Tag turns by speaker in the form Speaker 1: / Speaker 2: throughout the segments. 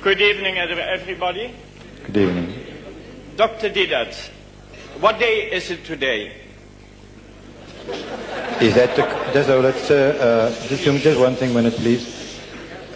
Speaker 1: Good evening, everybody.
Speaker 2: Good evening.
Speaker 1: Dr. Didat, what day is it today?
Speaker 2: Is that just one thing, minute, please.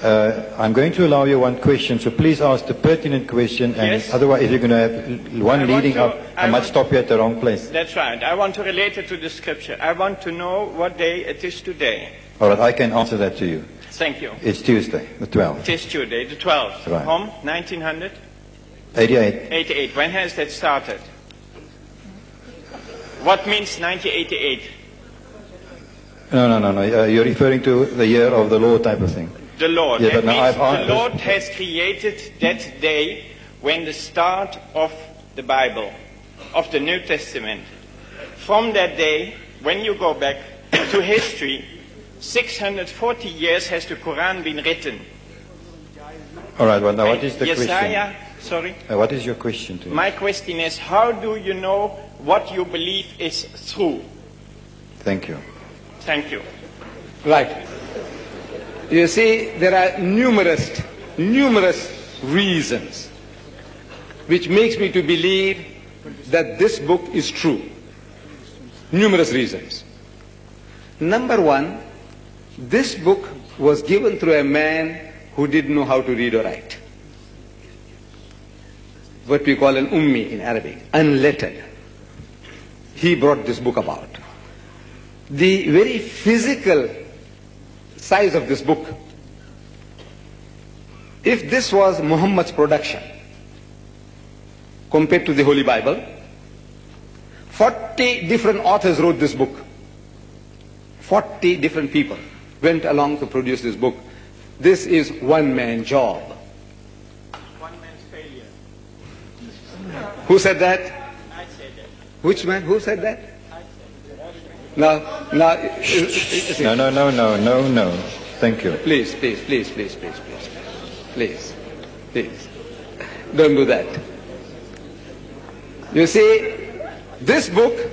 Speaker 2: I'm going to allow you one question, so please ask the pertinent question, and
Speaker 1: yes.
Speaker 2: Otherwise, if you're going to have one leading up, I might stop you at the wrong place.
Speaker 1: That's right. I want to relate it to the scripture. I want to know what day it is today.
Speaker 2: All right, I can answer that to you.
Speaker 1: Thank you.
Speaker 2: It's Tuesday, the 12th.
Speaker 1: It is Tuesday, the 12th.
Speaker 2: Right.
Speaker 1: From 1900?
Speaker 2: 88.
Speaker 1: 88. When has that started? What means 1988?
Speaker 2: No. You're referring to the year of the Lord type of thing.
Speaker 1: The Lord.
Speaker 2: Yeah,
Speaker 1: that means the
Speaker 2: the
Speaker 1: Lord has created that day when the start of the Bible, of the New Testament. From that day, when you go back to history, 640 years has the Quran been written.
Speaker 2: All right, well, now what is the
Speaker 1: Yesaya,
Speaker 2: question?
Speaker 1: Sorry?
Speaker 2: What is your question to me?
Speaker 1: My question is, how do you know what you believe is true?
Speaker 2: Thank you.
Speaker 1: Thank you.
Speaker 3: Right. You see, there are numerous reasons which makes me to believe that this book is true. Numerous reasons. Number one, this book was given through a man who didn't know how to read or write. What we call an ummi in Arabic, unlettered. He brought this book about. The very physical size of this book, if this was Muhammad's production compared to the Holy Bible, 40 different authors wrote this book. 40 different people went along to produce this book. This is one man's job.
Speaker 1: One man's failure.
Speaker 3: Who said that?
Speaker 1: I said that.
Speaker 3: Which man? Who said that?
Speaker 1: I said that.
Speaker 2: No. Thank you.
Speaker 3: Please. Don't do that. You see, this book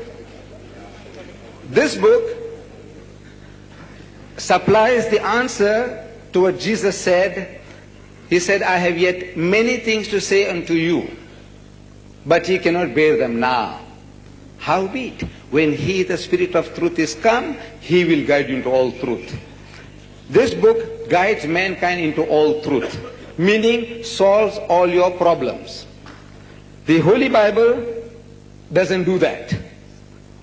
Speaker 3: supplies the answer to what Jesus said. He said, I have yet many things to say unto you, but ye cannot bear them now. Howbeit, when he, the Spirit of truth, is come, he will guide you into all truth. This book guides mankind into all truth, meaning solves all your problems. The Holy Bible doesn't do that.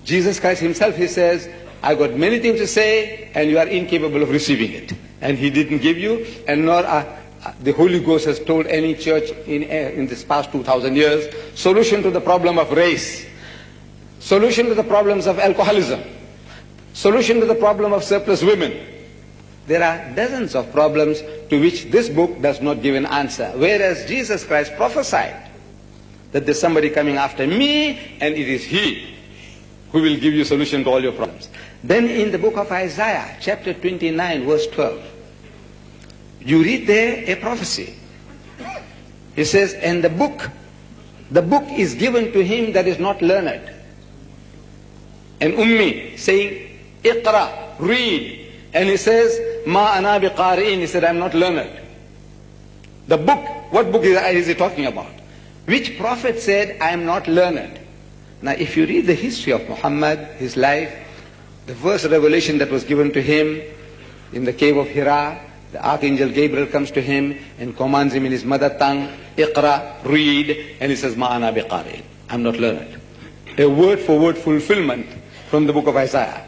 Speaker 3: Jesus Christ himself, he says, I got many things to say, and you are incapable of receiving it. And he didn't give you, and nor the Holy Ghost has told any church in this past 2,000 years, solution to the problem of race, solution to the problems of alcoholism, solution to the problem of surplus women. There are dozens of problems to which this book does not give an answer. Whereas Jesus Christ prophesied that there's somebody coming after me, and it is he who will give you solution to all your problems. Then in the book of Isaiah, chapter 29, verse 12, you read there a prophecy. It says, and the book is given to him that is not learned. An ummi saying, Iqra, read. And he says, Ma ana biqari'in. He said, I'm not learned. The book, what book is he talking about? Which prophet said, I am not learned? Now, if you read the history of Muhammad, his life, the first revelation that was given to him in the cave of Hira, the Archangel Gabriel comes to him and commands him in his mother tongue, Iqra, read, and he says, Ma ana biqari'in. I'm not learned. A word-for-word fulfillment from the book of Isaiah.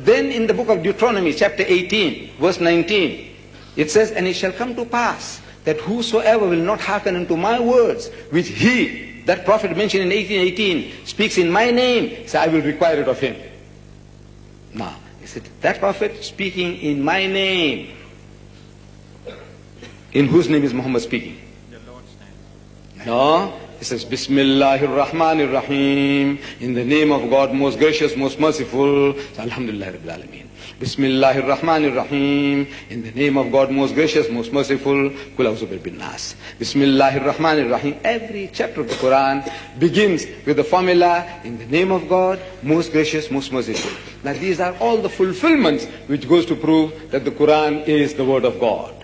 Speaker 3: Then in the book of Deuteronomy, chapter 18, verse 19, it says, and it shall come to pass that whosoever will not hearken unto my words, which he, that prophet mentioned in 1818, speaks in my name, so I will require it of him. Now, he said, that prophet speaking in my name, in whose name is Muhammad speaking?
Speaker 1: The Lord's name.
Speaker 3: No. He says, Bismillahir Rahmanir Rahim, in the name of God, most gracious, most merciful. Alhamdulillah Rabbil Alameen. Bismillahir Rahmanir Rahim, in the name of God, most gracious, most merciful. Kul a'udhu bin nas. Bismillahir Rahmanir Rahim. Every chapter of the Quran begins with the formula, in the name of God, most gracious, most merciful. Now these are all the fulfillments which goes to prove that the Quran is the word of God.